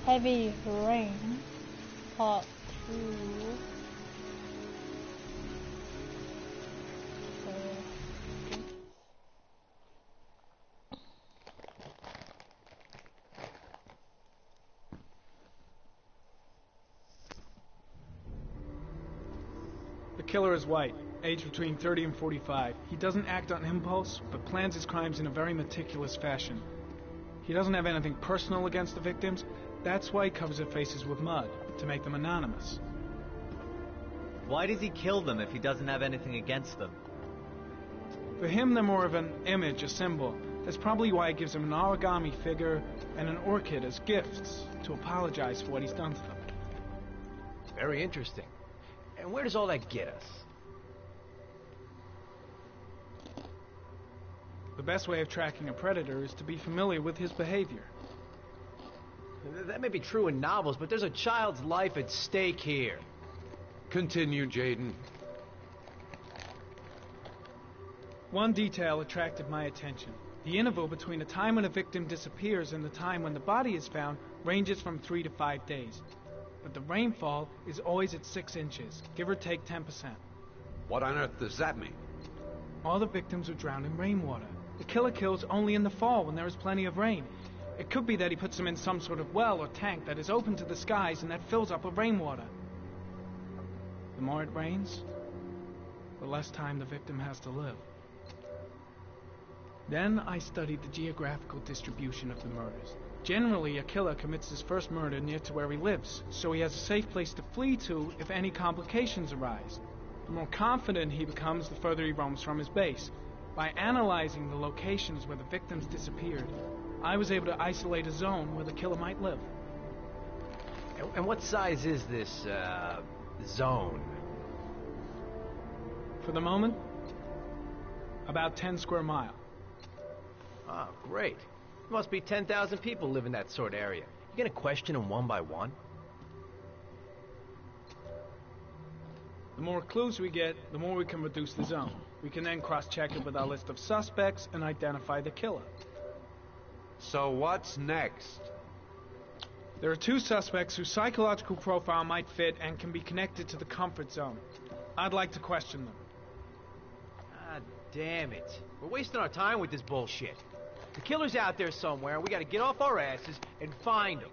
Heavy Rain, Part 2. The killer is white, aged between 30 and 45. He doesn't act on impulse, but plans his crimes in a very meticulous fashion. He doesn't have anything personal against the victims. That's why he covers their faces with mud, to make them anonymous. Why does he kill them if he doesn't have anything against them? For him, they're more of an image, a symbol. That's probably why he gives them an origami figure and an orchid as gifts, to apologize for what he's done to them. Very interesting. And where does all that get us? The best way of tracking a predator is to be familiar with his behavior. That may be true in novels, but there's a child's life at stake here. Continue, Jayden. One detail attracted my attention. The interval between the time when a victim disappears and the time when the body is found ranges from 3 to 5 days. But the rainfall is always at 6 inches, give or take 10%. What on earth does that mean? All the victims were drowned in rainwater. The killer kills only in the fall when there is plenty of rain. It could be that he puts them in some sort of well or tank that is open to the skies and that fills up with rainwater. The more it rains, the less time the victim has to live. Then I studied the geographical distribution of the murders. Generally, a killer commits his first murder near to where he lives, so he has a safe place to flee to if any complications arise. The more confident he becomes, the further he roams from his base. By analyzing the locations where the victims disappeared, I was able to isolate a zone where the killer might live. And what size is this, zone? For the moment, about 10 square miles. Ah, great. There must be 10,000 people live in that sort of area. You gonna question them one by one? The more clues we get, the more we can reduce the zone. We can then cross-check it with our list of suspects and identify the killer. So what's next? There are 2 suspects whose psychological profile might fit and can be connected to the comfort zone. I'd like to question them. God damn it. We're wasting our time with this bullshit. The killer's out there somewhere, and we gotta get off our asses and find him.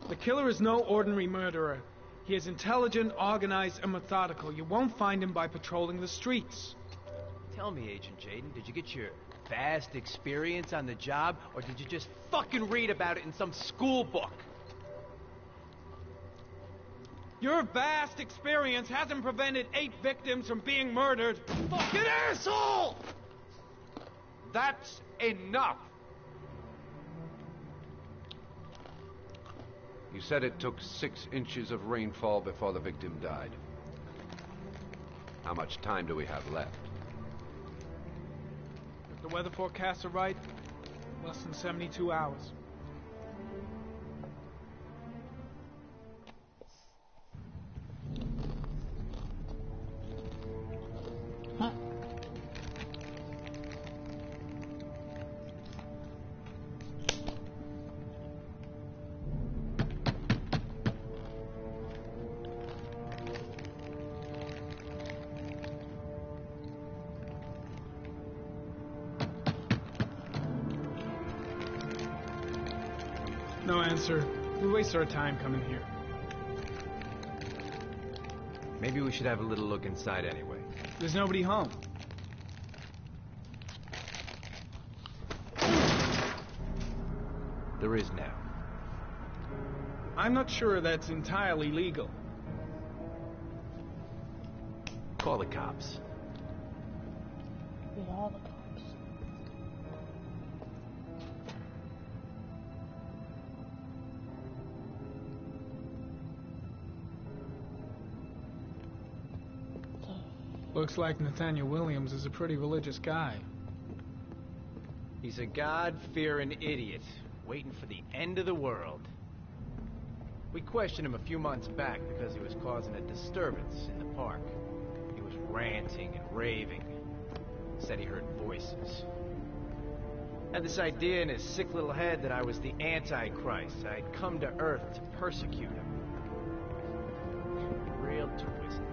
The killer is no ordinary murderer. He is intelligent, organized, and methodical. You won't find him by patrolling the streets. Tell me, Agent Jayden, did you get your vast experience on the job, or did you just fucking read about it in some school book? Your vast experience hasn't prevented 8 victims from being murdered. Fucking asshole! That's enough! You said it took 6 inches of rainfall before the victim died. How much time do we have left? If the weather forecasts are right, less than 72 hours. Huh? No answer. We waste our time coming here. Maybe we should have a little look inside anyway. There's nobody home. There is now. I'm not sure that's entirely legal. Call the cops. We are the cops. Looks like Nathaniel Williams is a pretty religious guy. He's a God-fearing idiot, waiting for the end of the world. We questioned him a few months back because he was causing a disturbance in the park. He was ranting and raving. Said he heard voices. Had this idea in his sick little head that I was the Antichrist. I'd come to Earth to persecute him. Real twisted.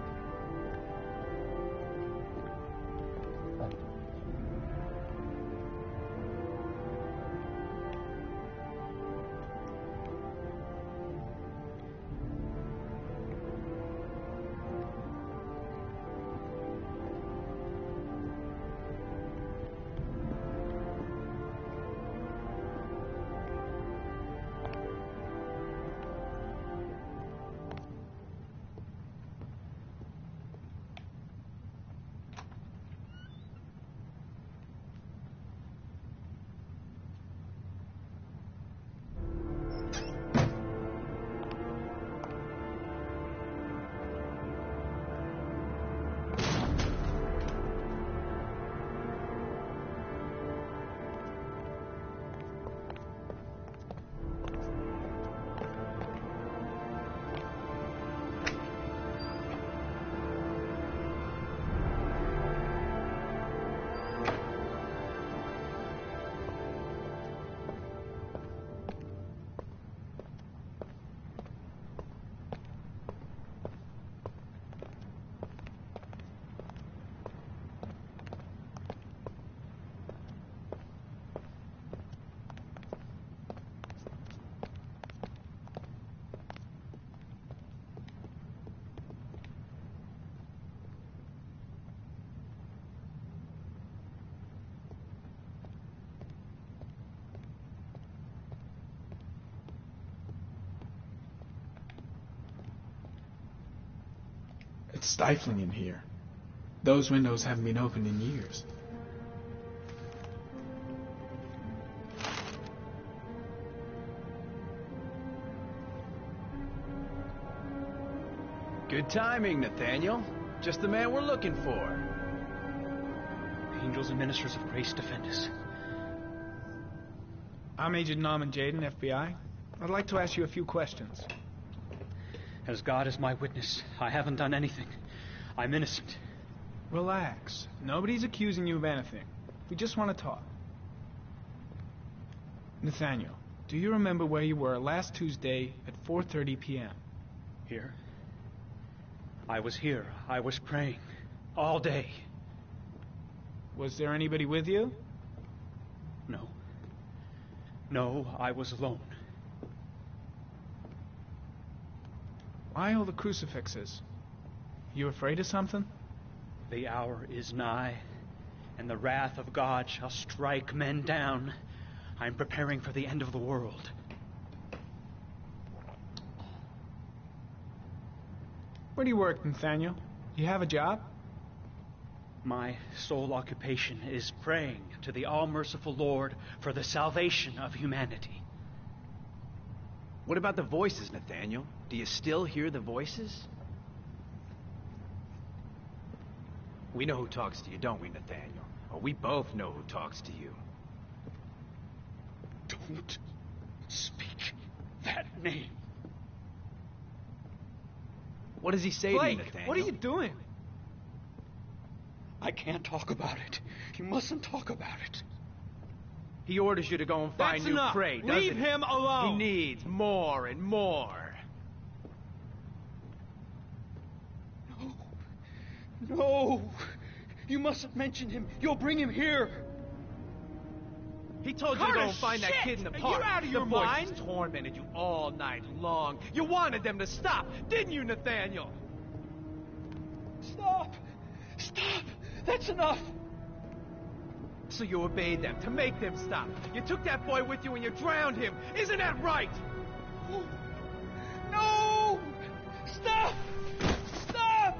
It's stifling in here. Those windows haven't been opened in years. Good timing, Nathaniel. Just the man we're looking for. Angels and ministers of grace defend us. I'm Agent Norman Jayden, FBI. I'd like to ask you a few questions. As God is my witness, I haven't done anything. I'm innocent. Relax. Nobody's accusing you of anything. We just want to talk. Nathaniel, do you remember where you were last Tuesday at 4:30 p.m.? Here? I was here. I was praying. All day. Was there anybody with you? No. No, I was alone. Why all the crucifixes? You afraid of something? The hour is nigh, and the wrath of God shall strike men down. I'm preparing for the end of the world. Where do you work, Nathaniel? You have a job? My sole occupation is praying to the all-merciful Lord for the salvation of humanity. What about the voices, Nathaniel? Do you still hear the voices? We know who talks to you, don't we, Nathaniel? Or we both know who talks to you. Don't speak that name. What does he say to you, Blake, Nathaniel? what are you doing? I can't talk about it. You mustn't talk about it. He orders you to go and find That's new enough. prey, doesn't Leave he? him alone. He needs more and more. No. No. You mustn't mention him. You'll bring him here. He told you to go and find that shit! kid in the Are park. you out of your the voices mind? tormented you all night long. You wanted them to stop, didn't you, Nathaniel? Stop. Stop. That's enough. So you obeyed them to make them stop. You took that boy with you and you drowned him. Isn't that right? No. Stop. Stop.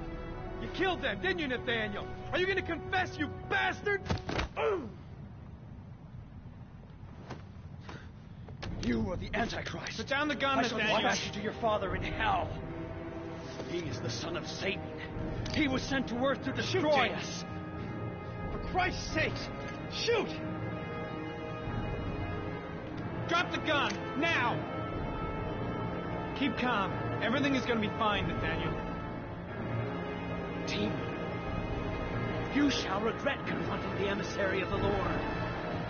You killed them, didn't you, Nathaniel? Are you going to confess, you bastard? You are the Antichrist. Put down the gun, I shall Nathaniel. dispatch you to your father in hell. He is the son of Satan. He was sent to earth to destroy us. For Christ's sake, shoot! Drop the gun, now! Keep calm. Everything is going to be fine, Nathaniel. Demon, you shall regret confronting the emissary of the Lord.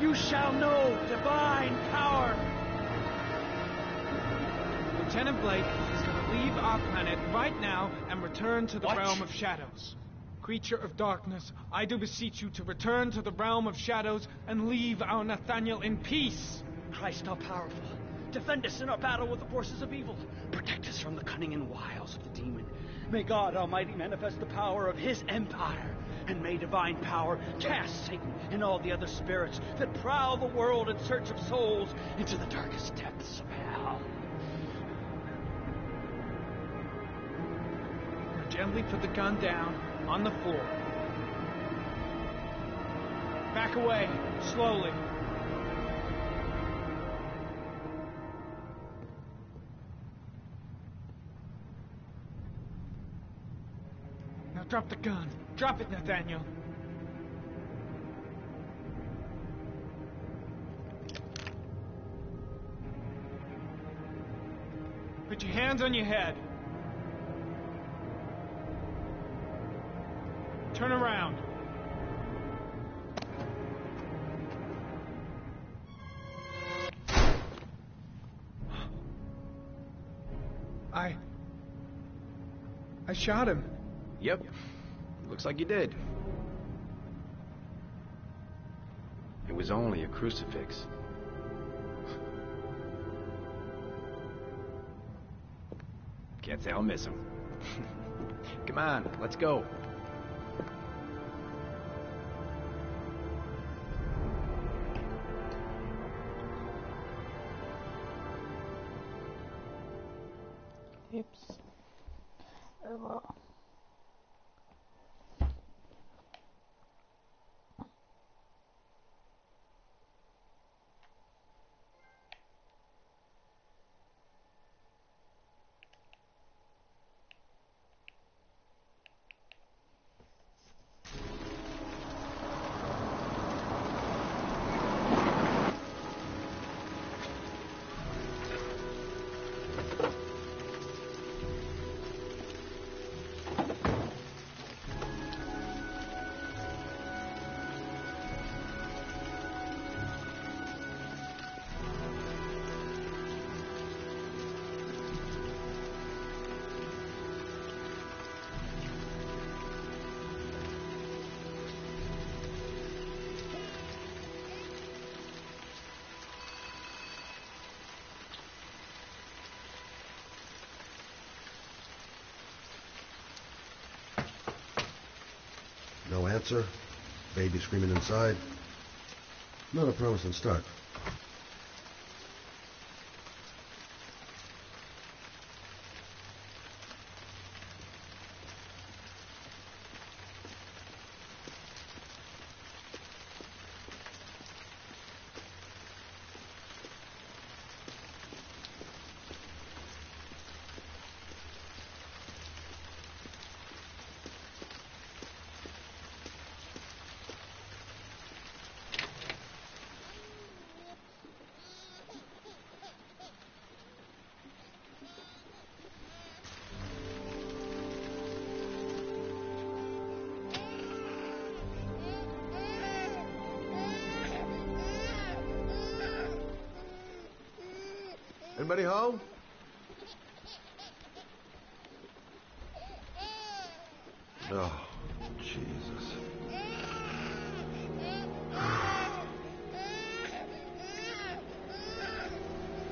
You shall know divine power. Lieutenant Blake is going to leave our planet right now and return to the What? realm of shadows. Creature of darkness, I do beseech you to return to the realm of shadows and leave our Nathaniel in peace. Christ all powerful, defend us in our battle with the forces of evil. Protect us from the cunning and wiles of the demon. May God Almighty manifest the power of his empire. And may divine power cast Satan and all the other spirits that prowl the world in search of souls into the darkest depths of hell. Now gently put the gun down on the floor. Back away, slowly. Now drop the gun. Drop it, Nathaniel. Put your hands on your head. Turn around. I shot him. Yep. Looks like you did. It was only a crucifix. Can't say I'll miss him. Come on, let's go. Oops. Oh well. No answer. Baby screaming inside. Not a promising start. Anybody home? Oh, Jesus.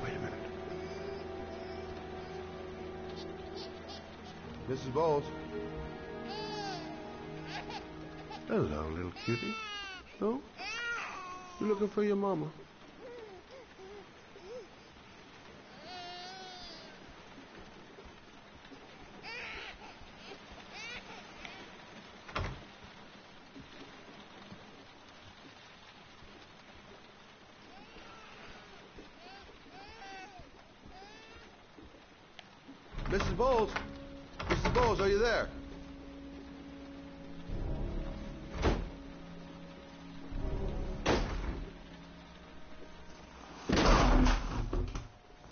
Wait a minute. Mrs. Bowles. Hello, little cutie. Oh? You looking for your mama? Mrs. Bowles? Mrs. Bowles, are you there?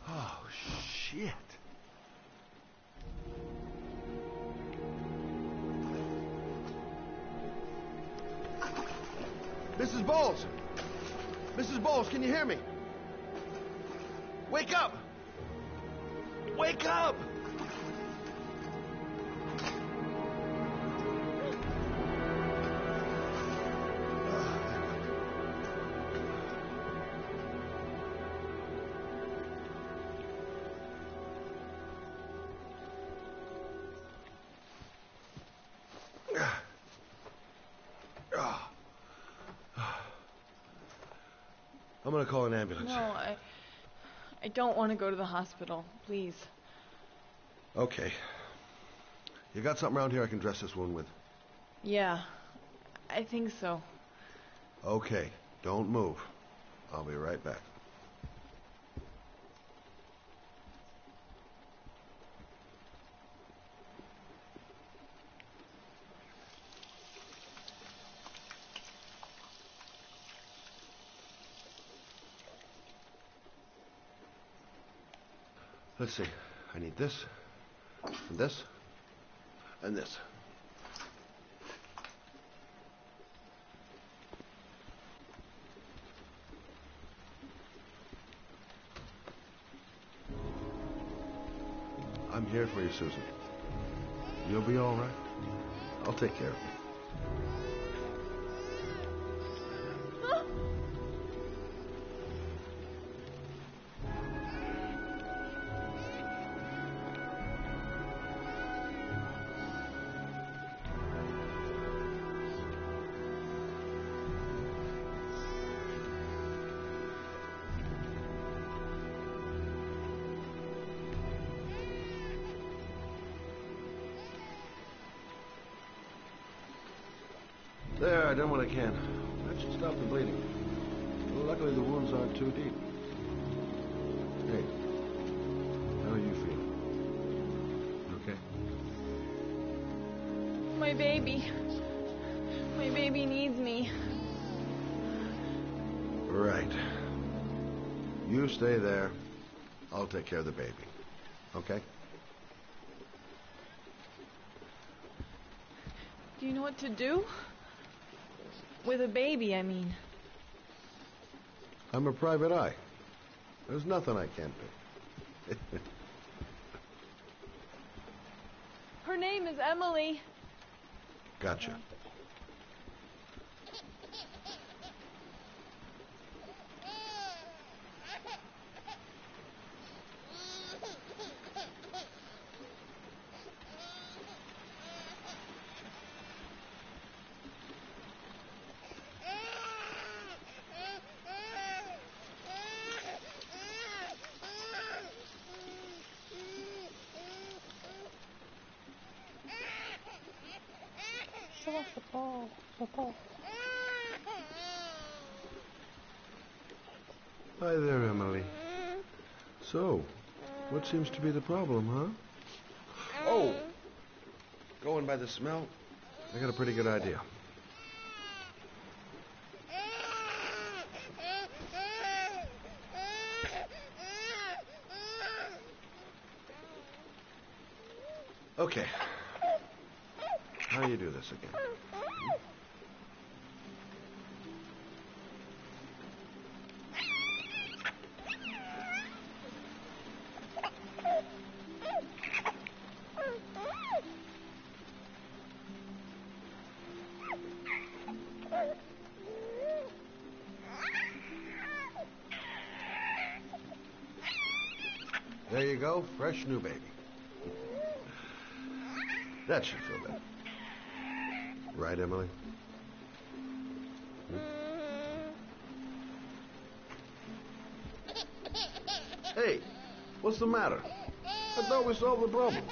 Oh, shit. Mrs. Bowles! Mrs. Bowles, can you hear me? Wake up! Wake up! I'm gonna call an ambulance. No, I don't want to go to the hospital. Please. Okay. You got something around here I can dress this wound with? Yeah, I think so. Okay. Don't move. I'll be right back. Let's see. I need this, and this, and this. I'm here for you, Susan. You'll be all right. I'll take care of you. There, I done what I can. That should stop the bleeding. Well, luckily the wounds aren't too deep. Hey, how are you feeling? Okay? My baby. My baby needs me. Right. You stay there. I'll take care of the baby. Okay? Do you know what to do? With a baby, I mean. I'm a private eye. There's nothing I can't do. Her name is Emily. Gotcha. Show us the ball. The ball. Hi there, Emily. So, what seems to be the problem, huh? Oh! Going by the smell, I got a pretty good idea. Okay. How do you do this again? There you go, fresh new baby. That should feel better. Right, Emily? Hey, what's the matter? I thought we solved the problem.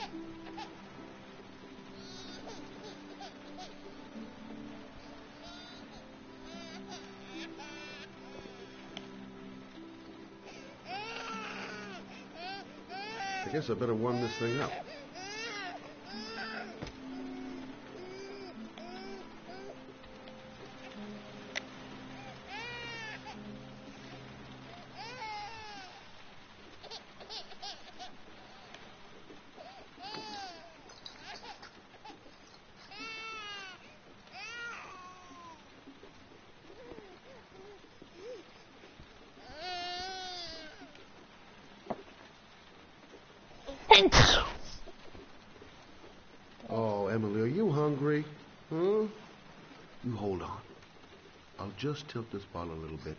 I guess I better warm this thing up. Oh, Emily, are you hungry? Huh? You hold on. I'll just tilt this bottle a little bit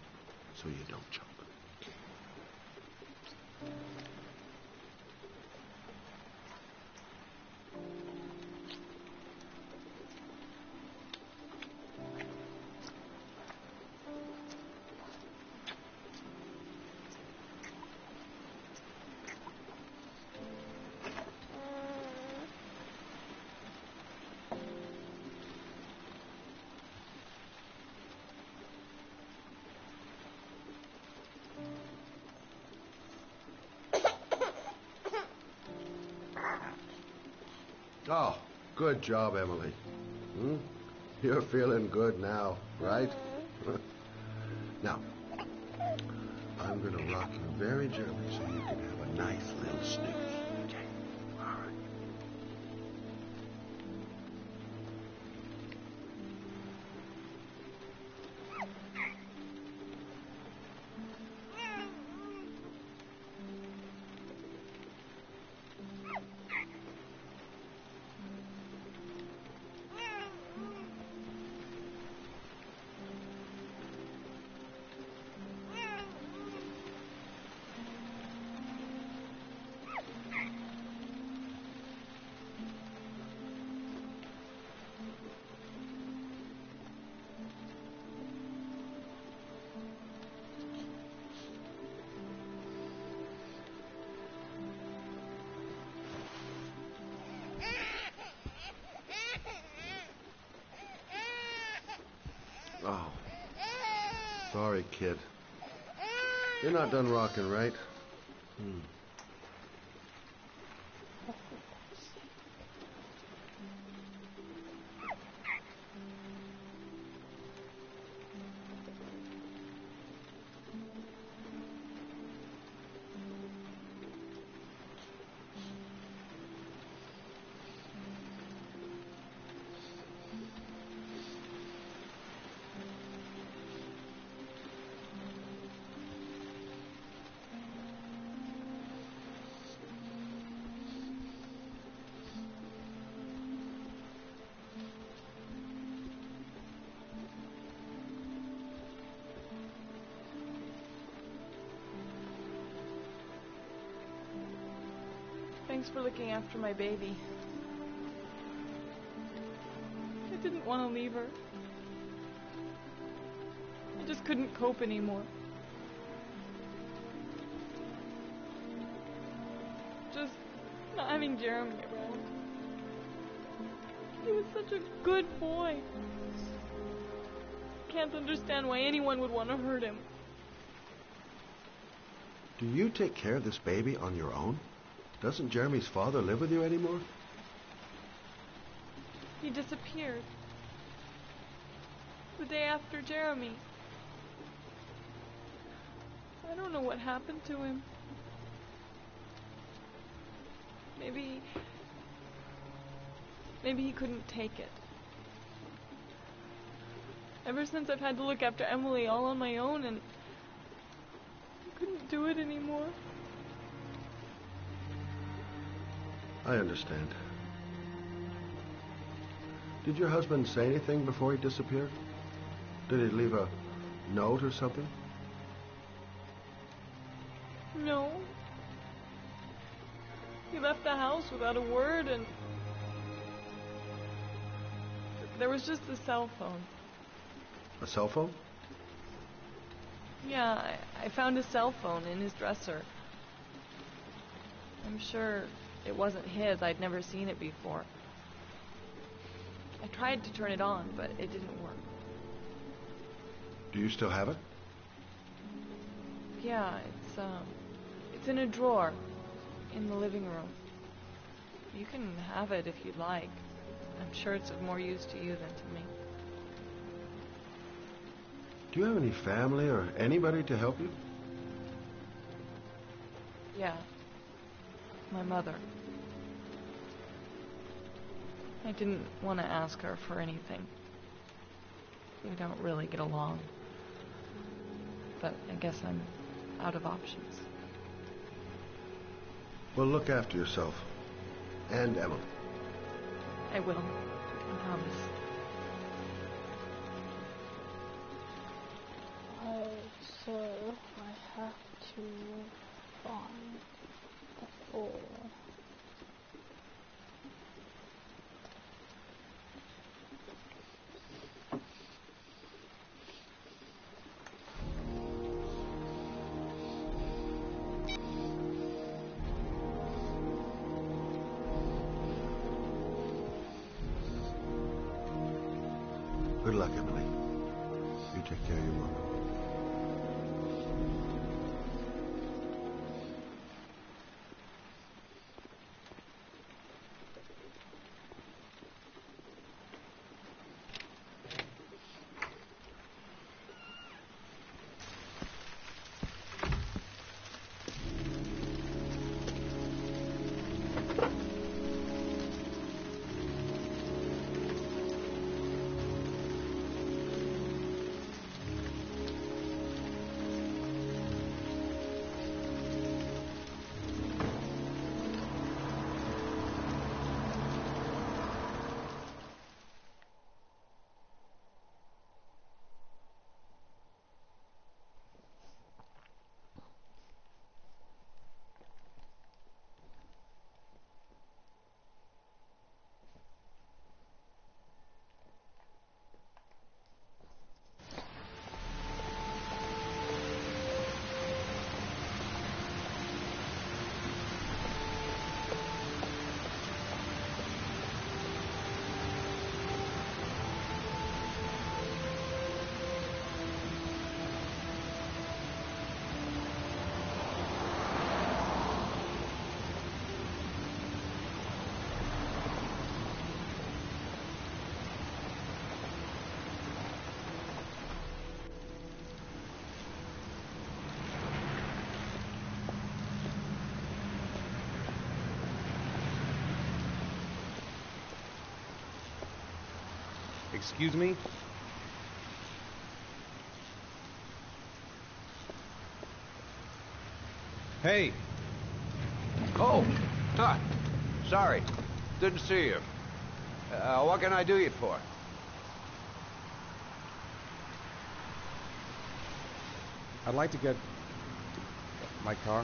so you don't choke. Oh, good job, Emily. Hmm? You're feeling good now, right? Now, I'm going to rock you very gently so you can have a nice little snooze. Okay? All right. Oh, sorry, kid. You're not done rocking, right? Thanks for looking after my baby. I didn't want to leave her. I just couldn't cope anymore. Just not having Jeremy around. He was such a good boy. Can't understand why anyone would want to hurt him. Do you take care of this baby on your own? Doesn't Jeremy's father live with you anymore? He disappeared. The day after Jeremy. I don't know what happened to him. Maybe he couldn't take it. Ever since I've had to look after Emily all on my own, and I couldn't do it anymore. I understand. Did your husband say anything before he disappeared? Did he leave a note or something? No. He left the house without a word, and there was just a cell phone. A cell phone? Yeah, I found a cell phone in his dresser. I'm sure it wasn't his. I'd never seen it before. I tried to turn it on, but it didn't work. Do you still have it? Yeah, it's in a drawer in the living room. You can have it if you'd like. I'm sure it's of more use to you than to me. Do you have any family or anybody to help you? Yeah. My mother. I didn't want to ask her for anything. We don't really get along. But I guess I'm out of options. Well, look after yourself. And Emily. I will. I promise. So I have to find the 4. Good luck, Emily. You take care of your mother. Excuse me? Hey! Oh! Huh. Sorry. Didn't see you. What can I do you for? I'd like to get my car.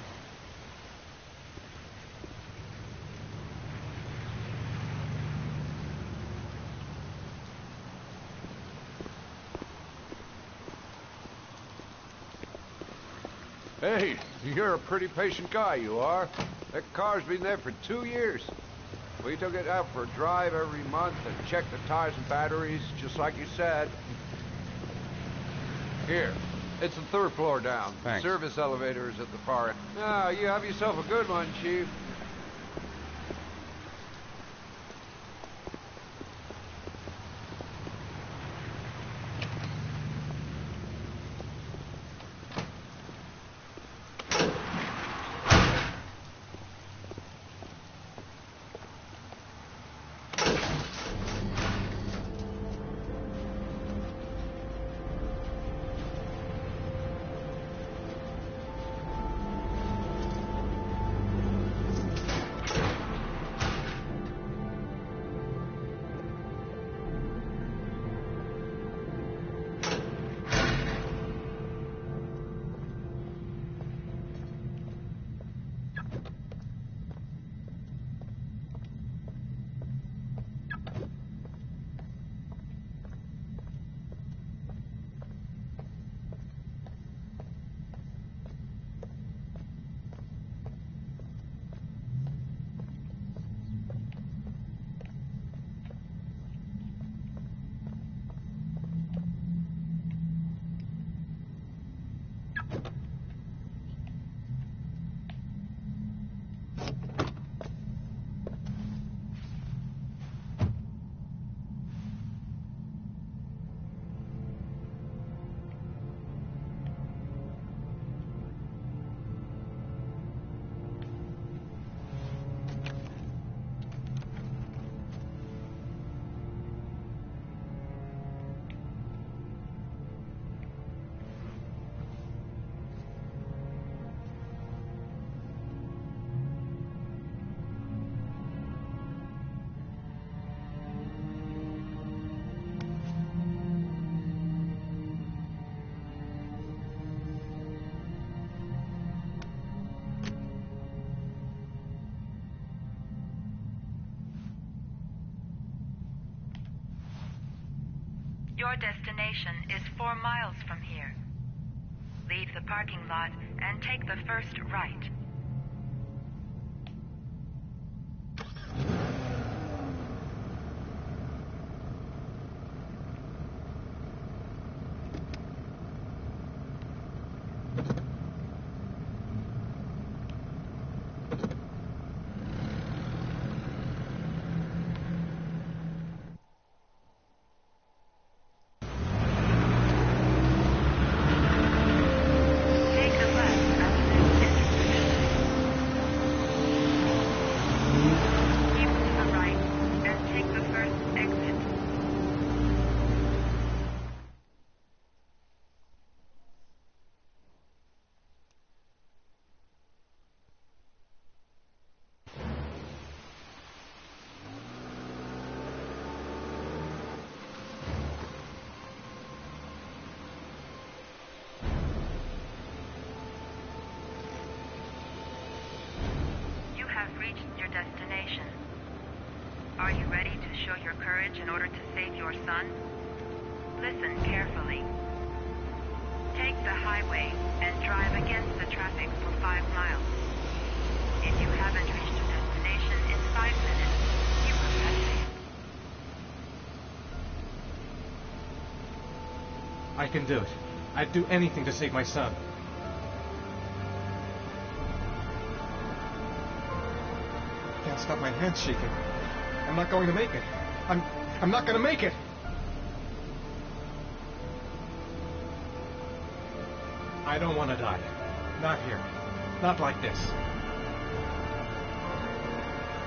Hey, you're a pretty patient guy, you are. That car's been there for 2 years. We took it out for a drive every month and checked the tires and batteries, just like you said. Here, it's the 3rd floor down. Thanks. Service elevator is at the far end. Ah, you have yourself a good one, Chief. Your destination is 4 miles from here. Leave the parking lot and take the first right. Reached your destination. Are you ready to show your courage in order to save your son? Listen carefully. Take the highway and drive against the traffic for 5 miles. If you haven't reached your destination in 5 minutes, you will have failed. I can do it. I'd do anything to save my son. I can't stop my hands shaking. I'm not going to make it. I'm not going to make it. I don't want to die. Not here. Not like this.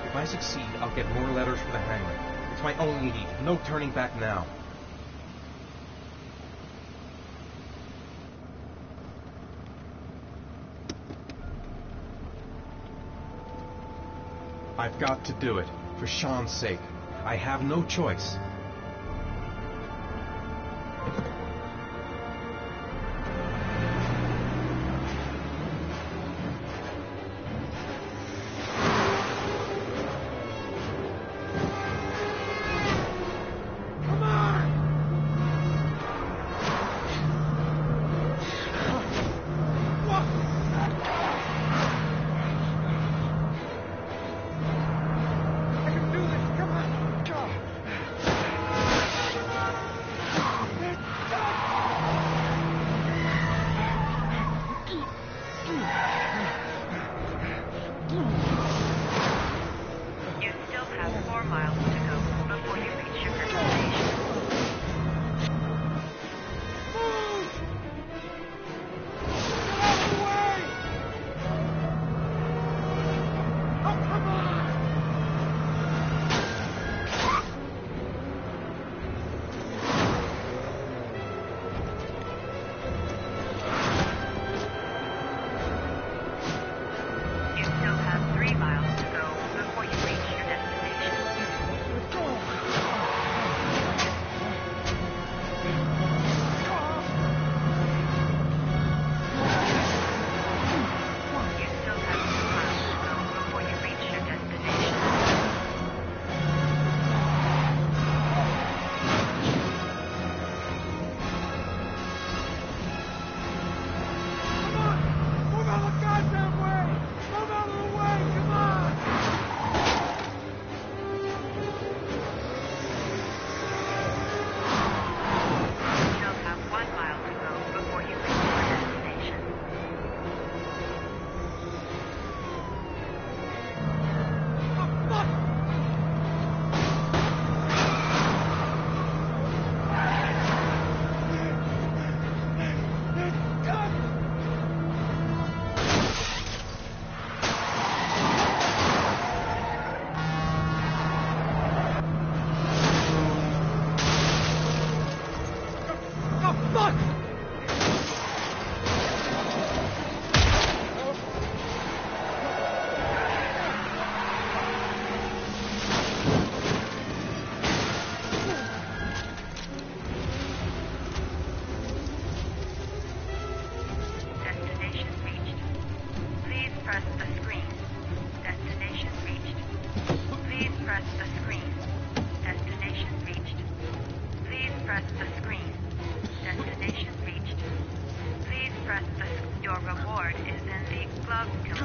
If I succeed, I'll get more letters from the hangman. It's my only need. No turning back now. I've got to do it. For Sean's sake. I have no choice. Press the screen.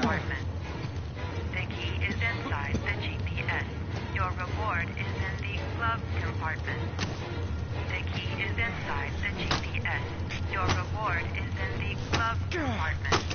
compartment. The key is inside the GPS. Your reward is in the glove compartment. The key is inside the GPS. Your reward is in the glove compartment.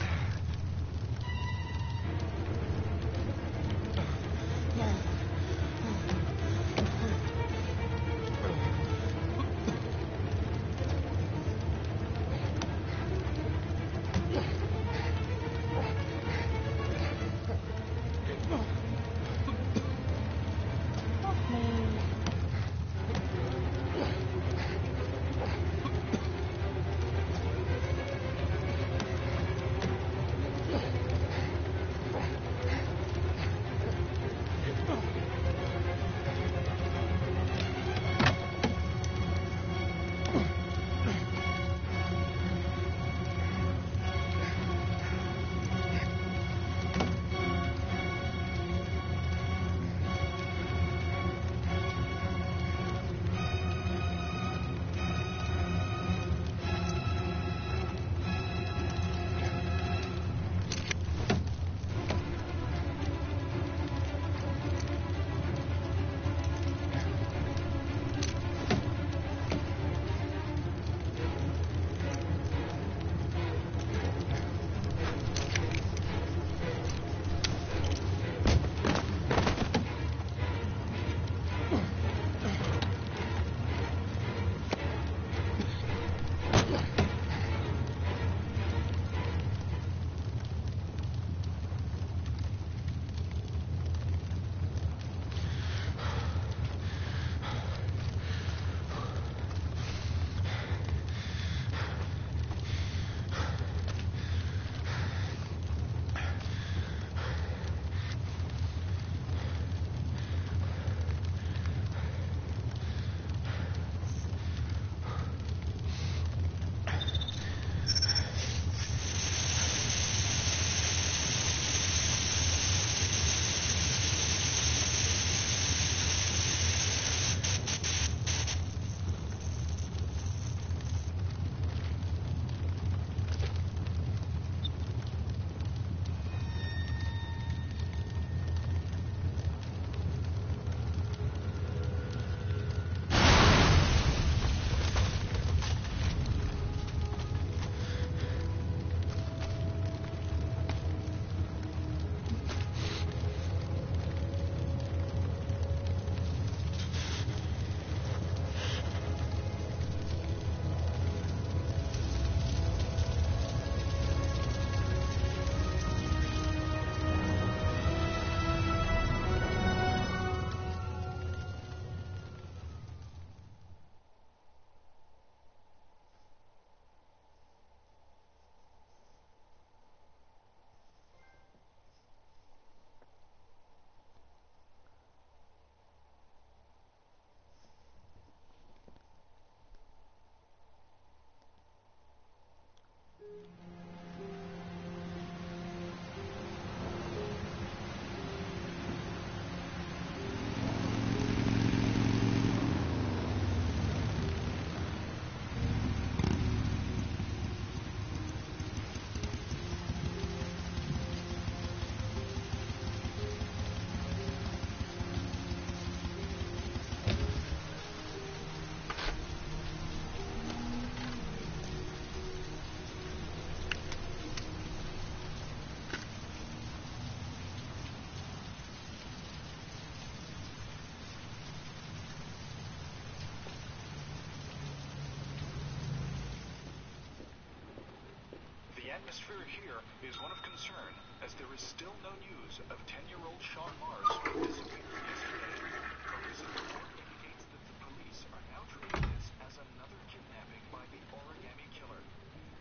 atmosphere here is one of concern, as there is still no news of 10-year-old Sean Mars who disappeared yesterday. A recent report indicates that the police are now treating this as another kidnapping by the Origami Killer.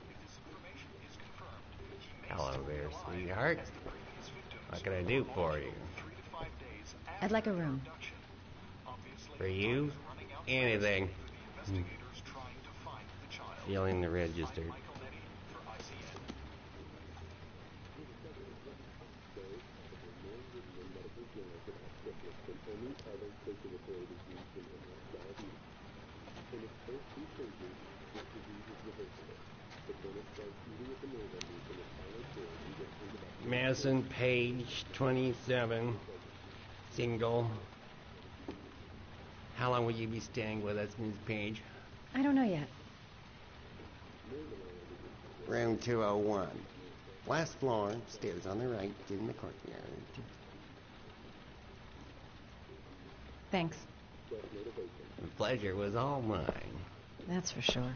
If this information is confirmed, he may Hello still be there, alive, sweetheart. as the previous victims What can I do for you? 3 to 5 days I'd like a room. Obviously, For you? time is running out Anything. for the investigators trying to find the child. Feeling the register. Michael Nettie for ICN. Madison Page, 27, single. How long will you be staying with us, Ms. Page? I don't know yet. Room 201. Last floor, stairs on the right, in the courtyard. Thanks. The pleasure was all mine. That's for sure.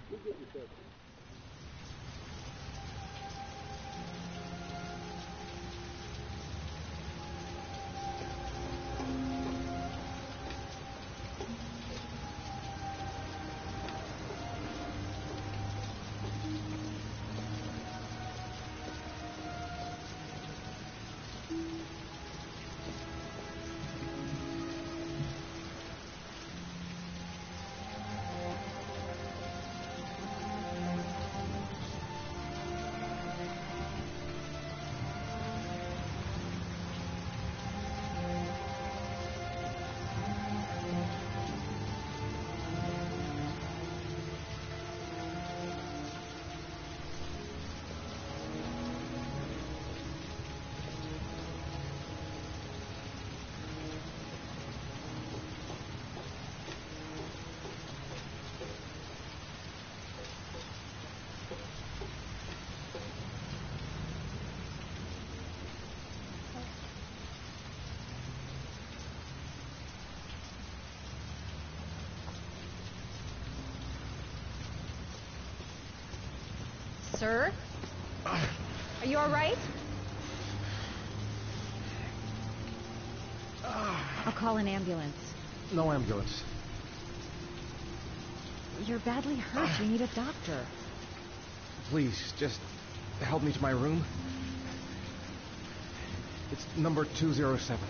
Sir? Are you all right? I'll call an ambulance. No ambulance. You're badly hurt. You need a doctor. Please, just help me to my room. It's number 207.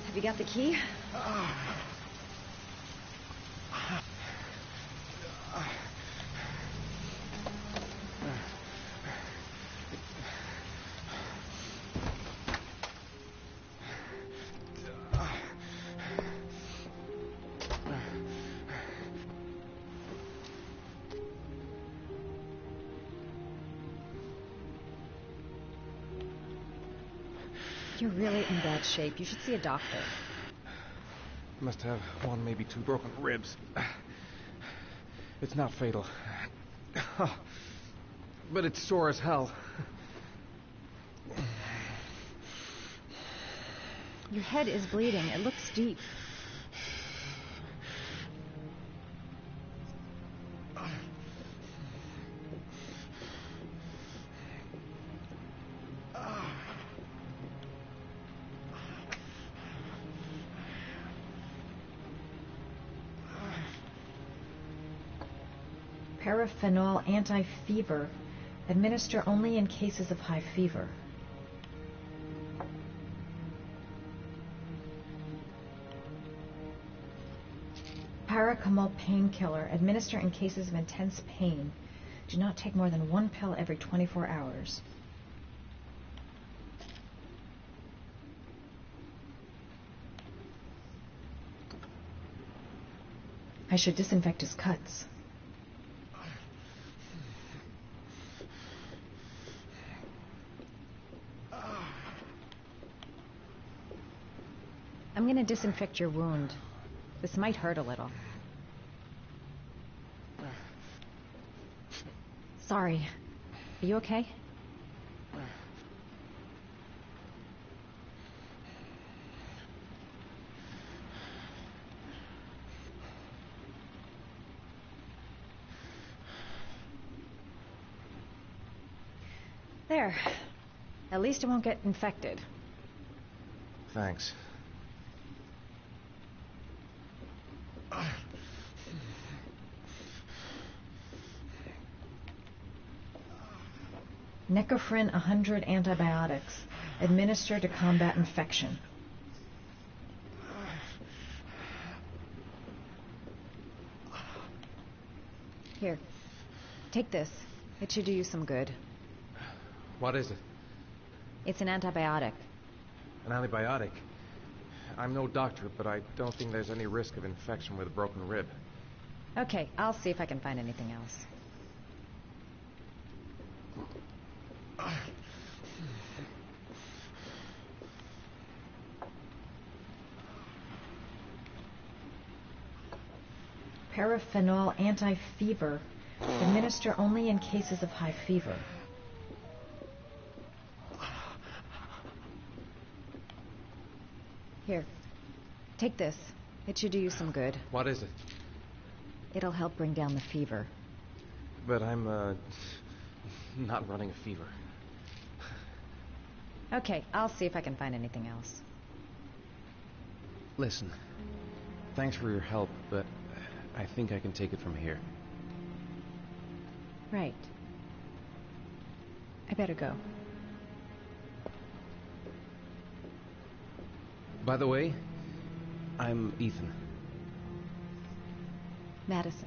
Have you got the key? You're really in bad shape. You should see a doctor. Must have one, maybe two broken ribs. It's not fatal. But it's sore as hell. Your head is bleeding. It looks deep. Paraphenol anti-fever. Administer only in cases of high fever. Paracetamol painkiller. Administer in cases of intense pain. Do not take more than one pill every 24 hours. I should disinfect his cuts. I'm going to disinfect your wound. This might hurt a little. Sorry. Are you okay? There. At least it won't get infected. Thanks. Necophren 100 antibiotics. Administer to combat infection. Here. Take this. It should do you some good. What is it? It's an antibiotic. An antibiotic? I'm no doctor, but I don't think there's any risk of infection with a broken rib. Okay, I'll see if I can find anything else. Paraphenol anti-fever. Administer only in cases of high fever. Here. Take this. It should do you some good. What is it? It'll help bring down the fever. But I'm, not running a fever. Okay, I'll see if I can find anything else. Listen, thanks for your help, but I think I can take it from here. Right. I better go. By the way, I'm Ethan. Madison.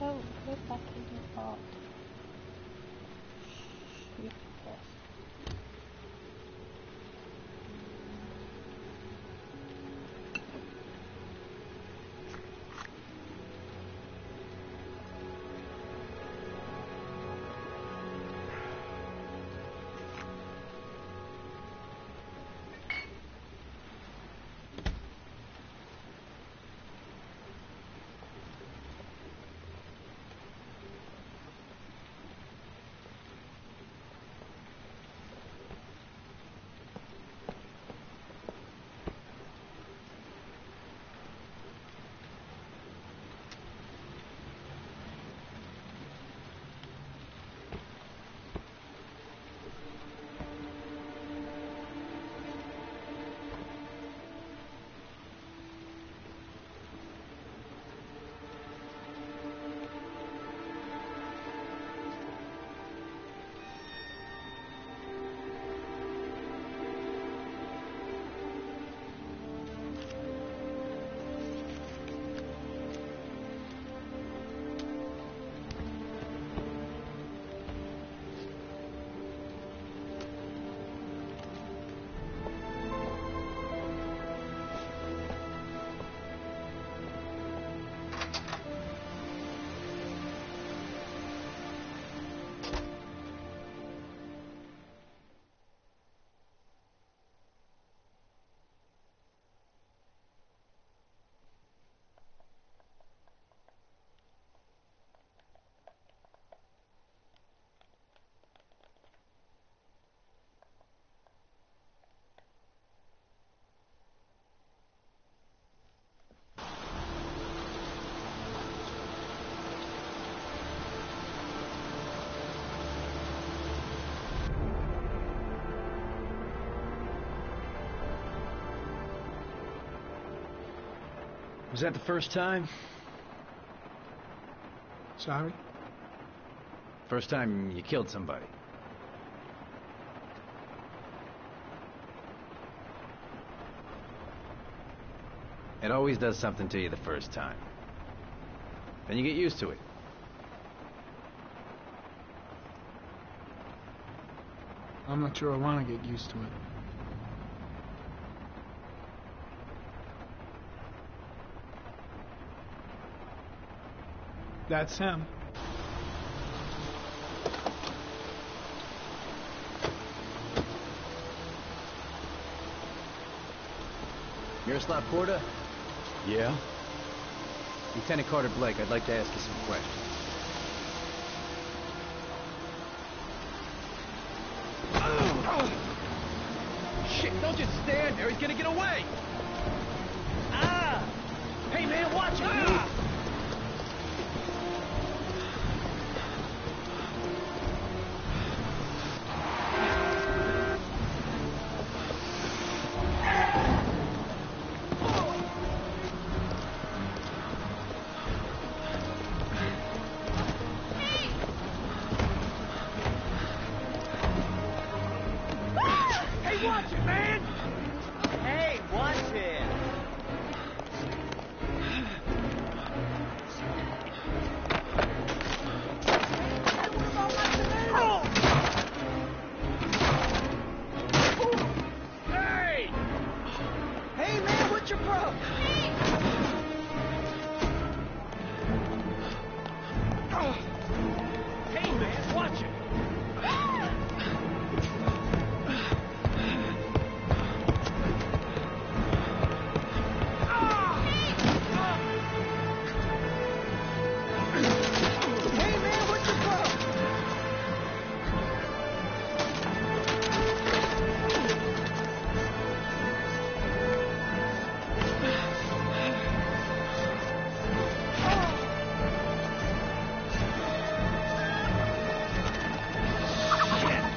Oh, go back in the vault. Shoot this. Was that the first time? Sorry? First time you killed somebody. It always does something to you the first time. Then you get used to it. I'm not sure I want to get used to it. That's him. Miroslav Korda? Yeah? Lieutenant Carter Blake, I'd like to ask you some questions. Shit, don't just stand there. He's gonna get away. Ah! Hey, man, watch it. Ah! Hey, watch it, man! Hey, watch it! Hey! Hey, man, what's your problem? Hey, man, watch it! Hey, man, what's your problem?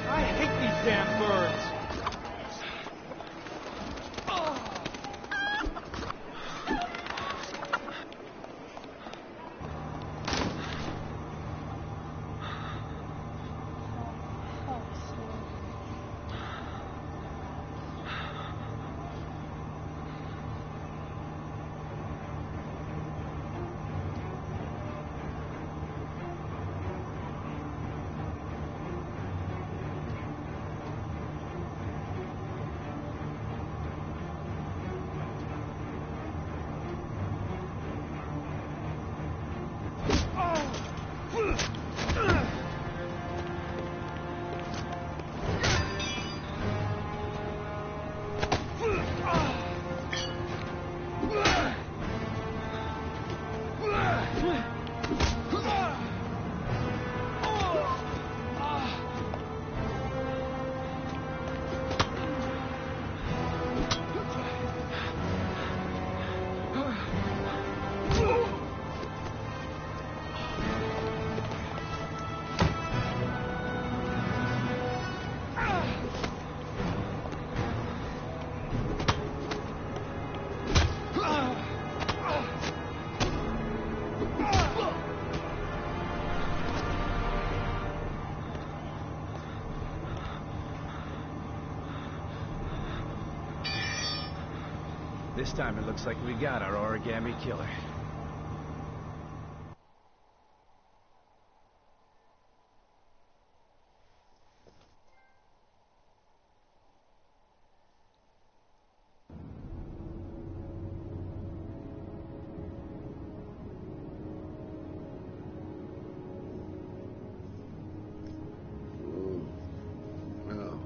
I hate these damn birds. This time it looks like we got our origami killer. No.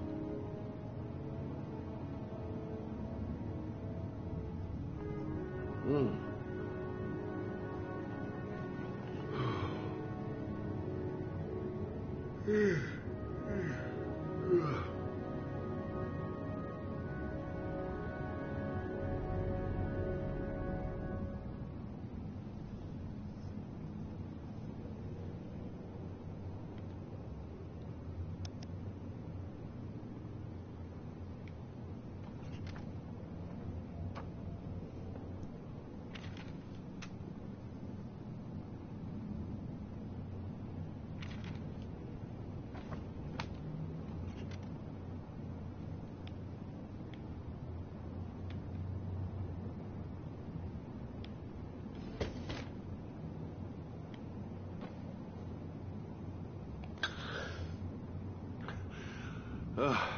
Ugh.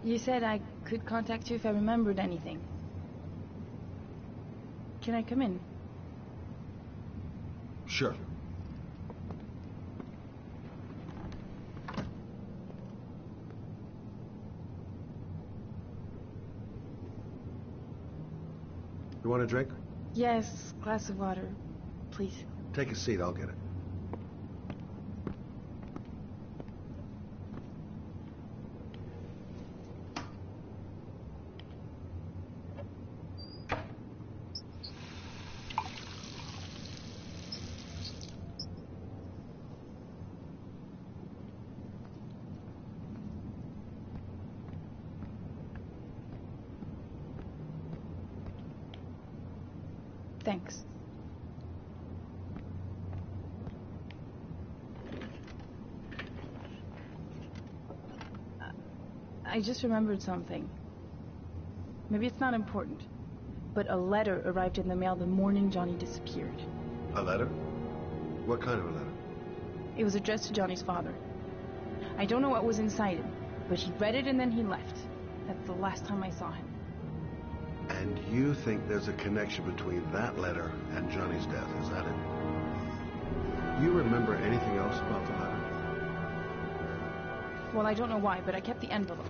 You said I could contact you if I remembered anything. Can I come in? Sure. You want a drink? Yes, glass of water, please. Take a seat, I'll get it. Thanks. I just remembered something. Maybe it's not important, but a letter arrived in the mail the morning Johnny disappeared. A letter? What kind of a letter? It was addressed to Johnny's father. I don't know what was inside it, but he read it and then he left. That's the last time I saw him. And you think there's a connection between that letter and Johnny's death, is that it? You remember anything else about the letter? Well, I don't know why, but I kept the envelope.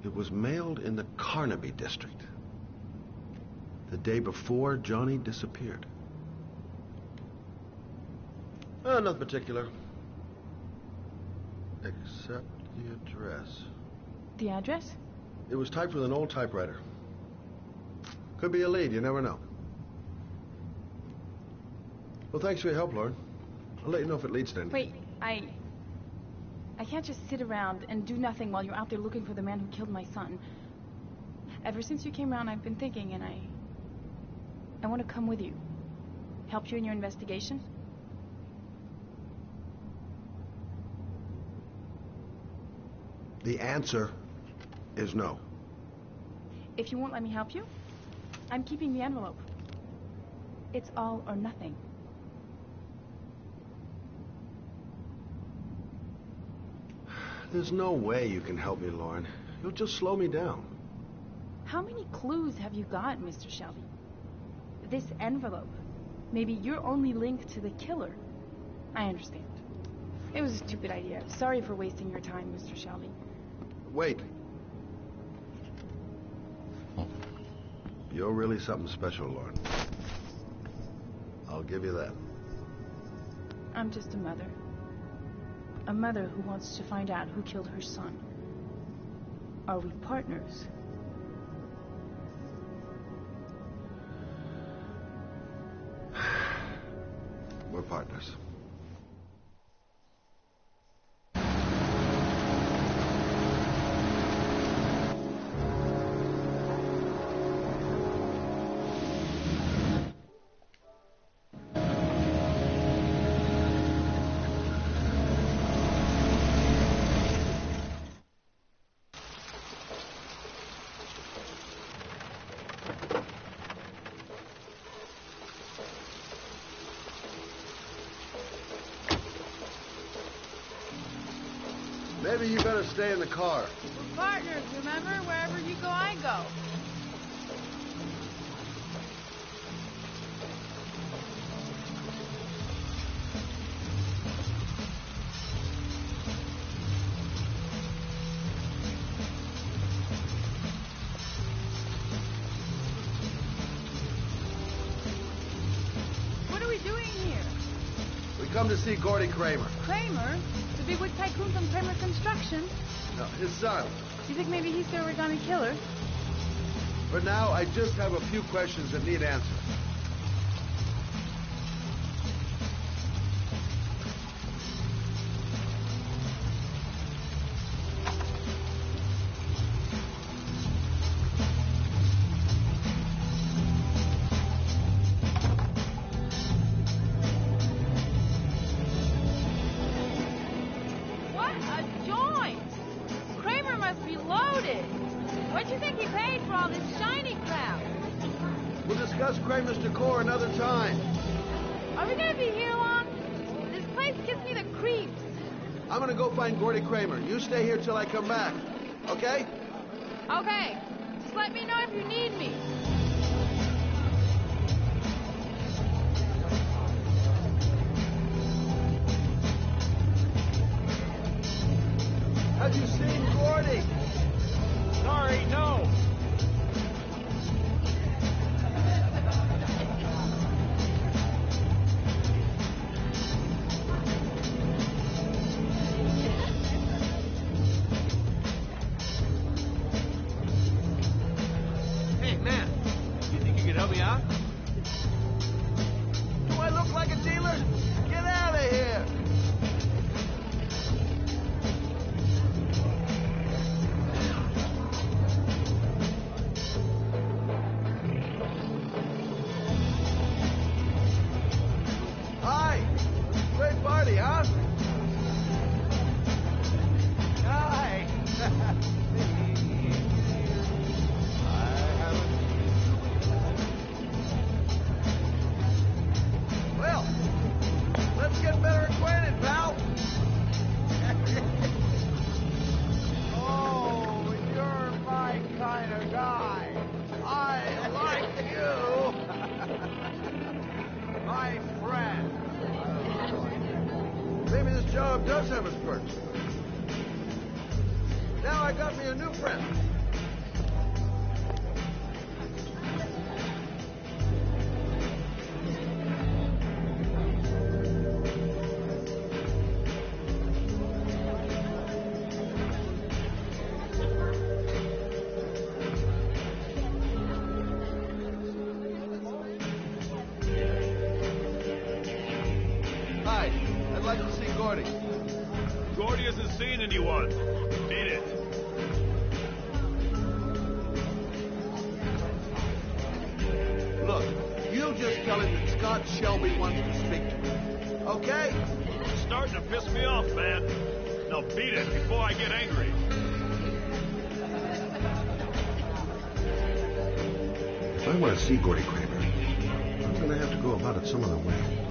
It was mailed in the Carnaby district, the day before Johnny disappeared. Nothing particular, except the address. The address? It was typed with an old typewriter. Could be a lead, you never know. Well, thanks for your help, Lauren. I'll let you know if it leads to anything. Wait, I can't just sit around and do nothing while you're out there looking for the man who killed my son. Ever since you came around, I've been thinking, and I want to come with you. Help you in your investigation. The answer is no. If you won't let me help you, I'm keeping the envelope. It's all or nothing. There's no way you can help me, Lauren. You'll just slow me down. How many clues have you got, Mr. Shelby? This envelope. Maybe your only link to the killer. I understand. It was a stupid idea. Sorry for wasting your time, Mr. Shelby. Wait. You're really something special, Lauren. I'll give you that. I'm just a mother. A mother who wants to find out who killed her son. Are we partners? We're partners. Maybe you better stay in the car. We're partners, remember? Wherever you go, I go. What are we doing here? We come to see Gordy Kramer. Kramer? The bigwig tycoon from Kramer Construction? No, his son. You think maybe he's the origami killer? For now, I just have a few questions that need answers. What do you think he paid for all this shiny crap? We'll discuss Kramer's decor another time. Are we gonna be here long? This place gives me the creeps. I'm gonna go find Gordy Kramer. You stay here till I come back. Okay? Okay. Just let me know if you need me. Have you seen Gordy? Sorry, no. Hey, man. You think you could help me out? Do I look like a dealer? Get out of here! job does have its perks. Now I got me a new friend. Hi, I'd like to see Gordy. Gordy hasn't seen anyone. Beat it. Look, you just tell him that Scott Shelby wants to speak to him. Okay? It's starting to piss me off, man. Now beat it before I get angry. If I want to see Gordy Kramer, I'm going to have to go about it some other way.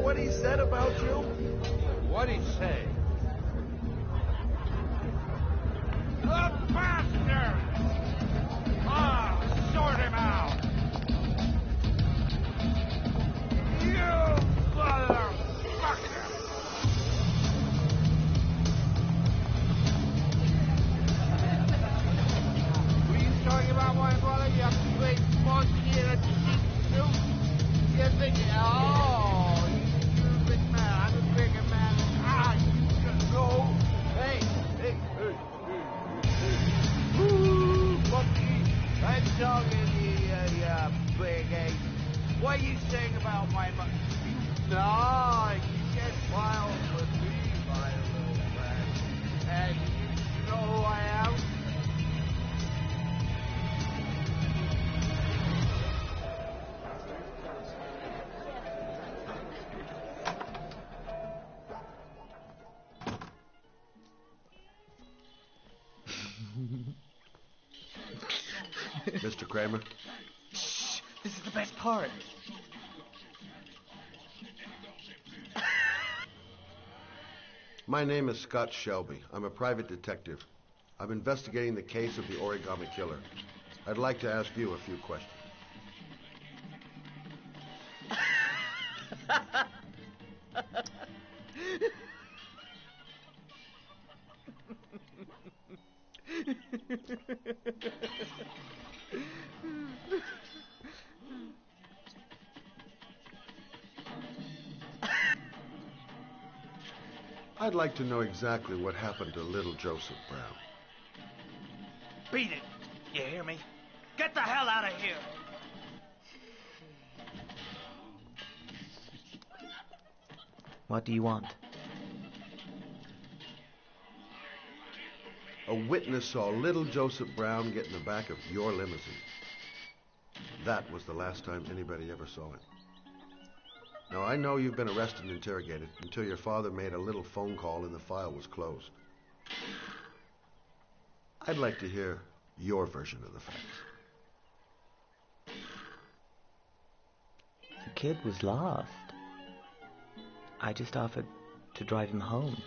what he said about you? What'd he say? The bastard! Ah, sort him out! You motherfucker! Were you talking about my brother, you great monkey in a cheap suit? You're thinking, oh, you stupid man, I'm a bigger man. Ah, you should know. Hey, hey, hey, hey, hey. Ooh, monkey, I'm talking to you. Mr. Kramer? Shh! This is the best part. My name is Scott Shelby. I'm a private detective. I'm investigating the case of the Origami Killer. I'd like to ask you a few questions. I'd like to know exactly what happened to little Joseph Brown. Beat it. You hear me? Get the hell out of here. What do you want? A witness saw little Joseph Brown get in the back of your limousine. That was the last time anybody ever saw it. Now, I know you've been arrested and interrogated until your father made a little phone call and the file was closed. I'd like to hear your version of the facts. The kid was lost. I just offered to drive him home.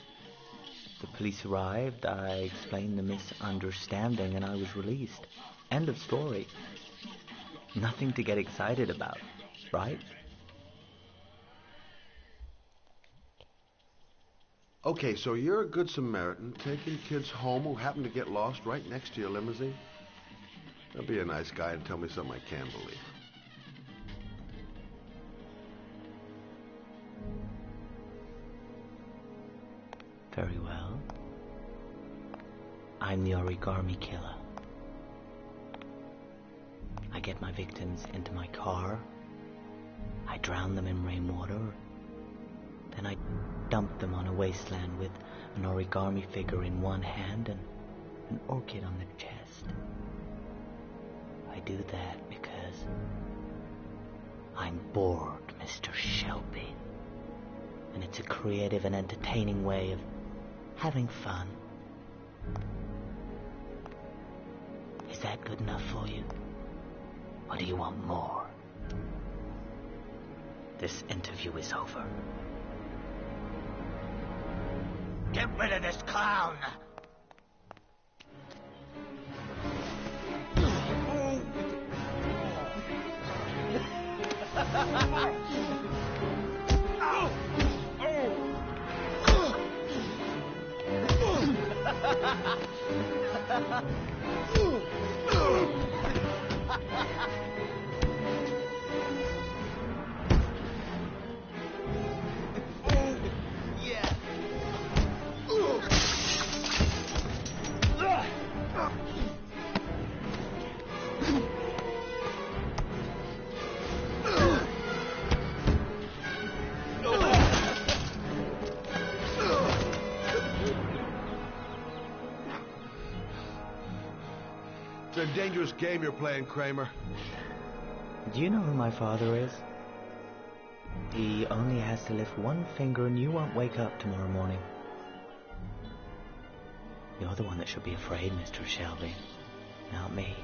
The police arrived, I explained the misunderstanding, and I was released. End of story. Nothing to get excited about, right? Okay, so you're a good Samaritan taking kids home who happen to get lost right next to your limousine? Now be a nice guy and tell me something I can believe. Very well. I'm the Origami Killer. I get my victims into my car. I drown them in rainwater. Then I dump them on a wasteland with an origami figure in one hand and an orchid on the chest. I do that because I'm bored, Mr. Shelby. And it's a creative and entertaining way of having fun. Is that good enough for you? Or do you want more? This interview is over. Get rid of this clown! It's a dangerous game you're playing, Kramer. Do you know who my father is? He only has to lift one finger and you won't wake up tomorrow morning. You're the one that should be afraid, Mr. Shelby, not me.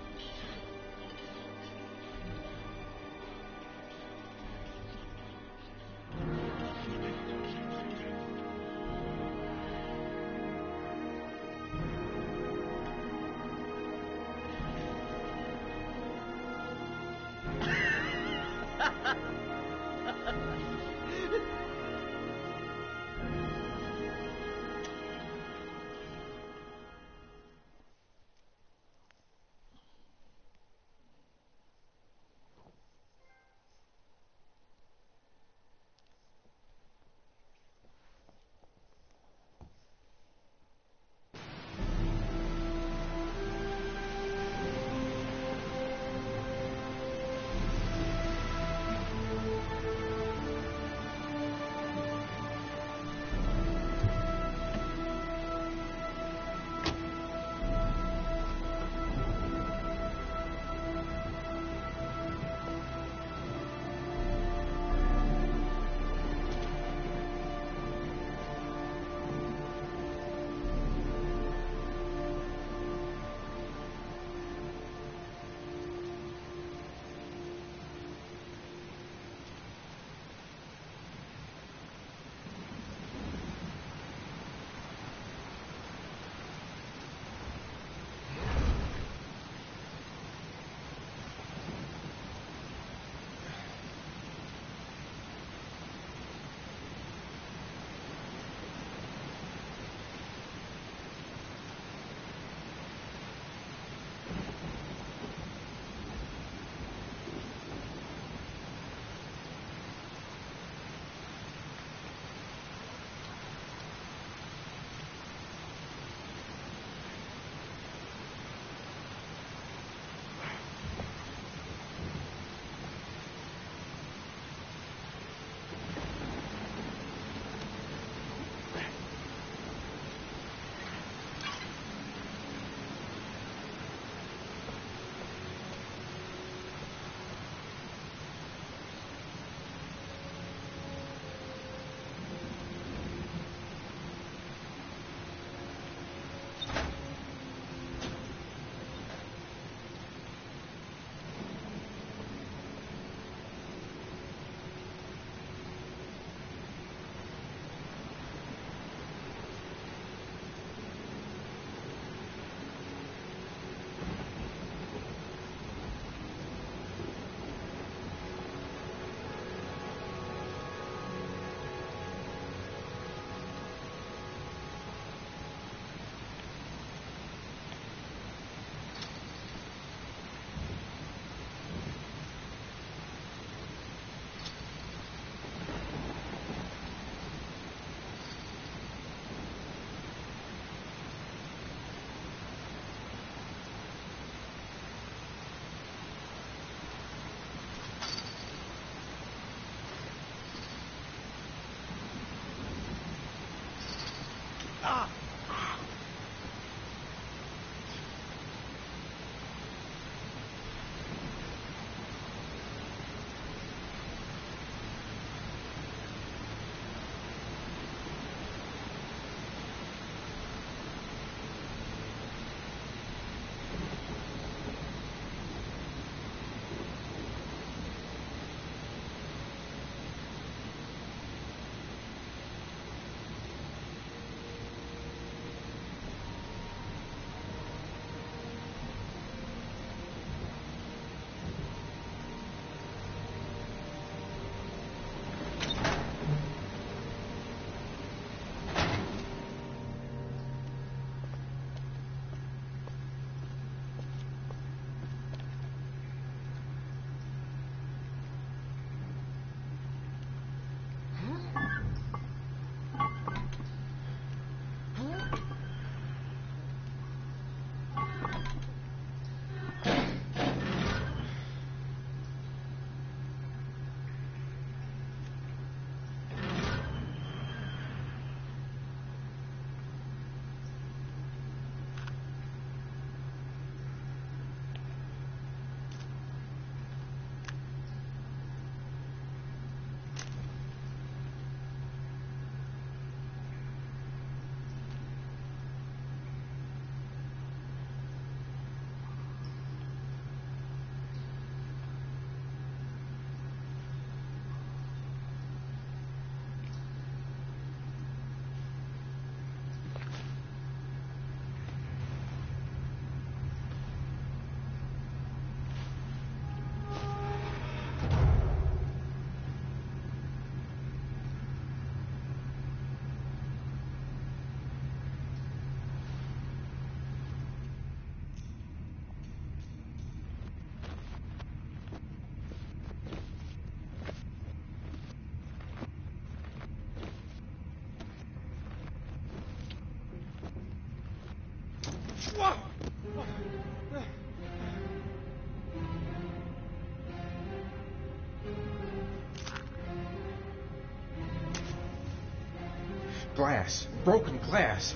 Glass. Broken glass.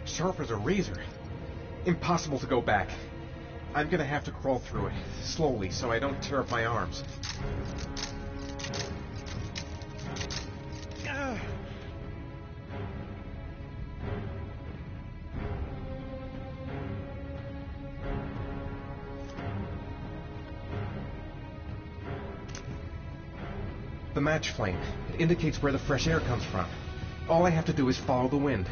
Sharp as a razor. Impossible to go back. I'm gonna have to crawl through it, slowly, so I don't tear up my arms. The match flame. It indicates where the fresh air comes from. All I have to do is follow the wind.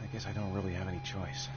I guess I don't really have any choice.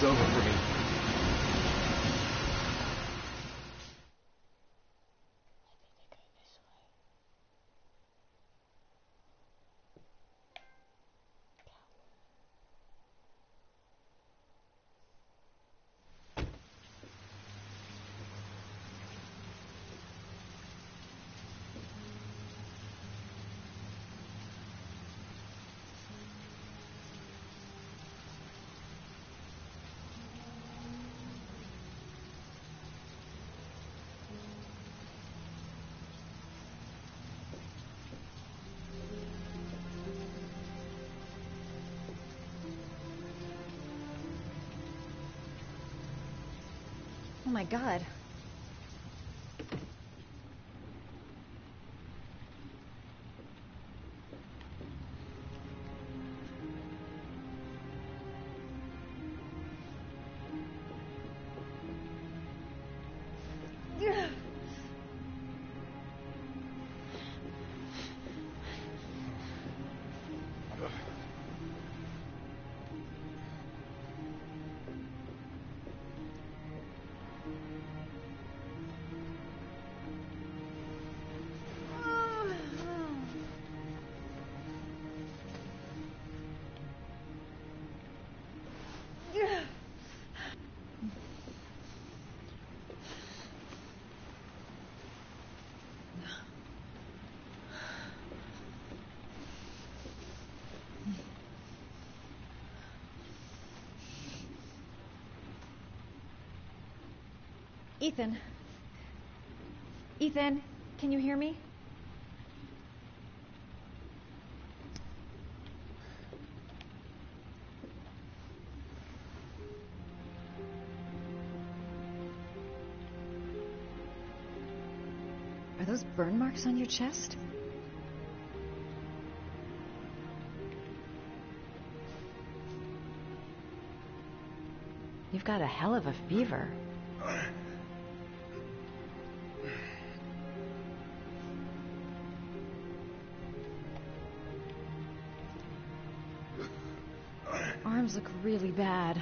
It's over for me. Oh my God. Ethan. Ethan, can you hear me? Are those burn marks on your chest? You've got a hell of a fever. Arms look really bad.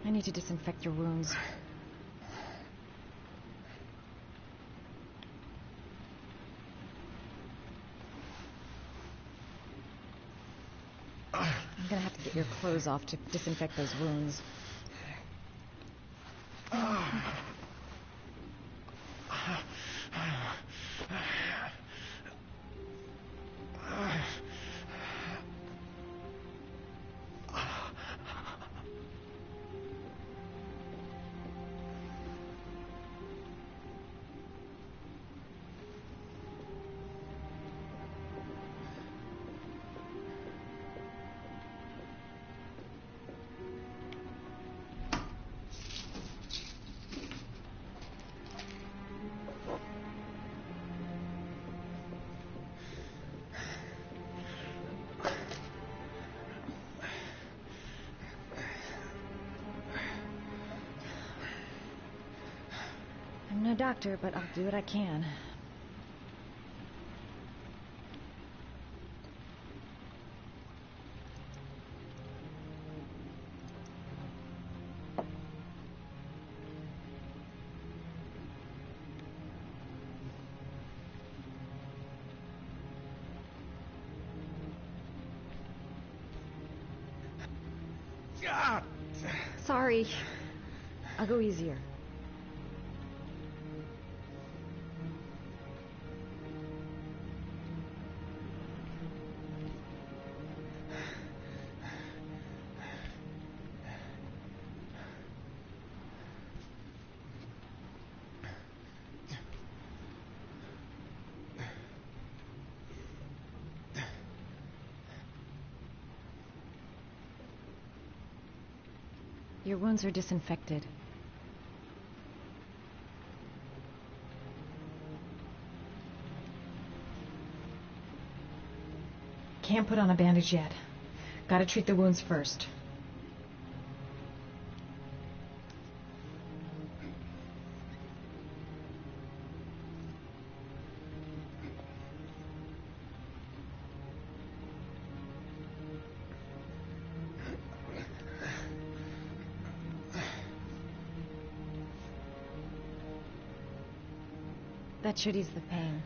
I need to disinfect your wounds. I'm gonna have to get your clothes off to disinfect those wounds. I'm no doctor, but I'll do what I can. Sorry. I'll go easier. Your wounds are disinfected. Can't put on a bandage yet. Gotta treat the wounds first. That should ease the pain.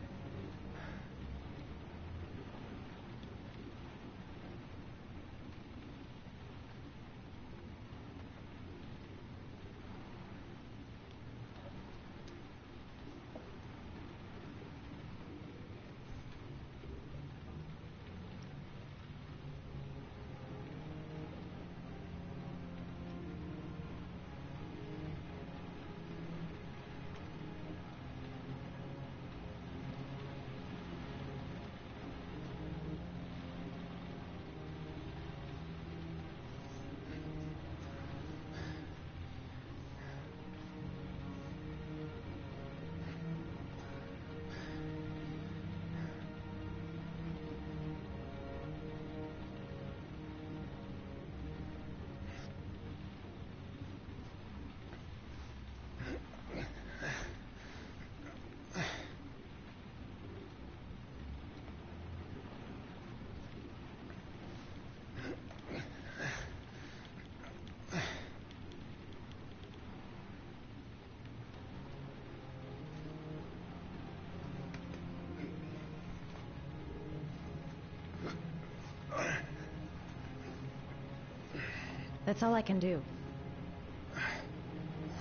That's all I can do.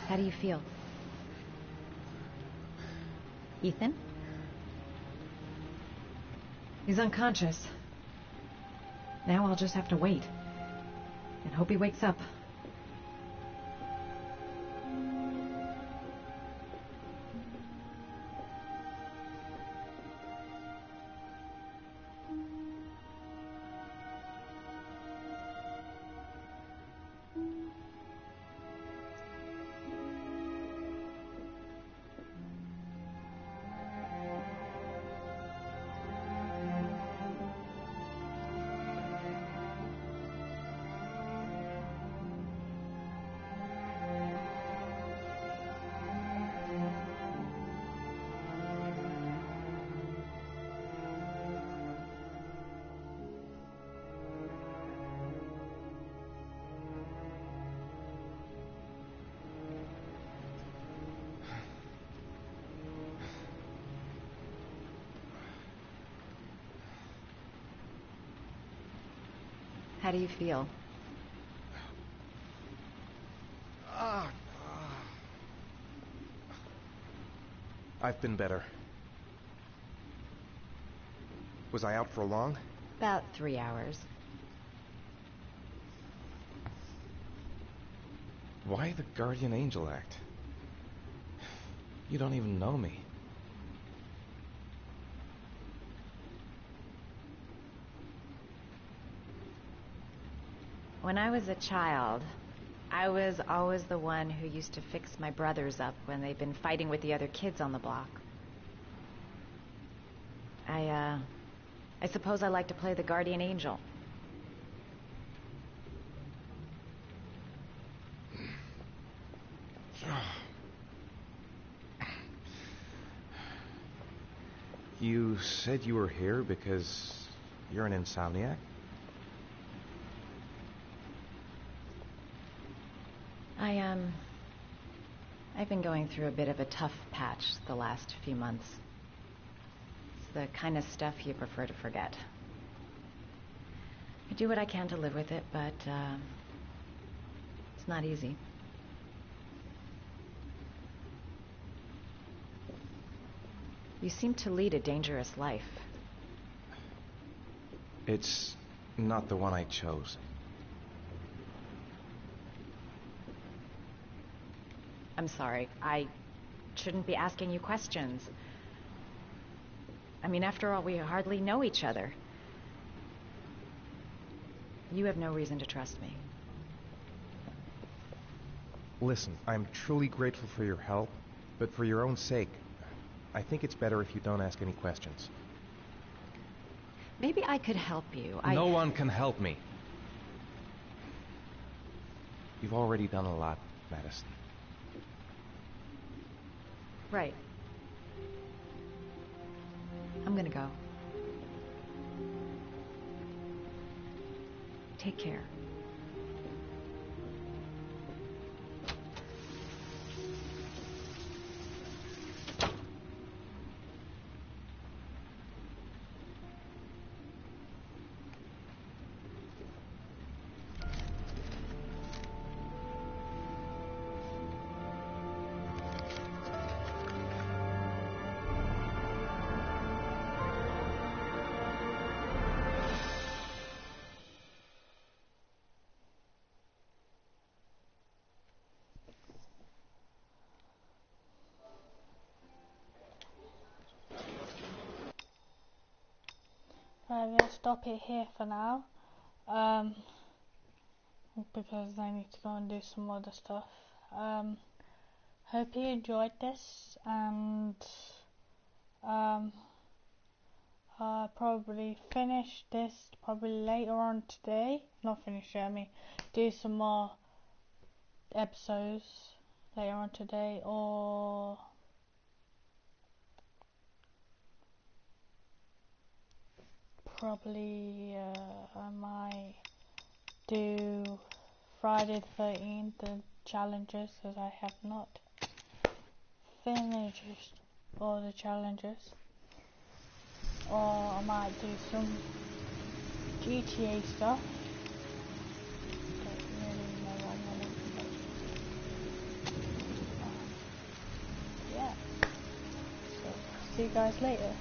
How do you feel? Ethan? He's unconscious. Now I'll just have to wait. And hope he wakes up. How do you feel? I've been better. Was I out for long? About 3 hours. Why the Guardian Angel act? You don't even know me. When I was a child, I was always the one who used to fix my brothers up when they'd been fighting with the other kids on the block. I suppose I like to play the Guardian Angel. You said you were here because you're an insomniac? I've been going through a bit of a tough patch the last few months. It's the kind of stuff you prefer to forget. I do what I can to live with it, but it's not easy. You seem to lead a dangerous life. It's not the one I chose. I'm sorry. I shouldn't be asking you questions. I mean, after all, we hardly know each other. You have no reason to trust me. Listen, I'm truly grateful for your help, but for your own sake, I think it's better if you don't ask any questions. Maybe I could help you. No one can help me. You've already done a lot, Madison. Right. I'm gonna go. Take care. I'm gonna stop it here for now. Because I need to go and do some other stuff. Hope you enjoyed this, and I'll probably finish this later on today. Not finish it, I mean do some more episodes later on today, or probably I might do Friday the 13th, the challenges, because I have not finished all the challenges. Or I might do some GTA stuff. Don't really know what I'm gonna do. Yeah. So, see you guys later.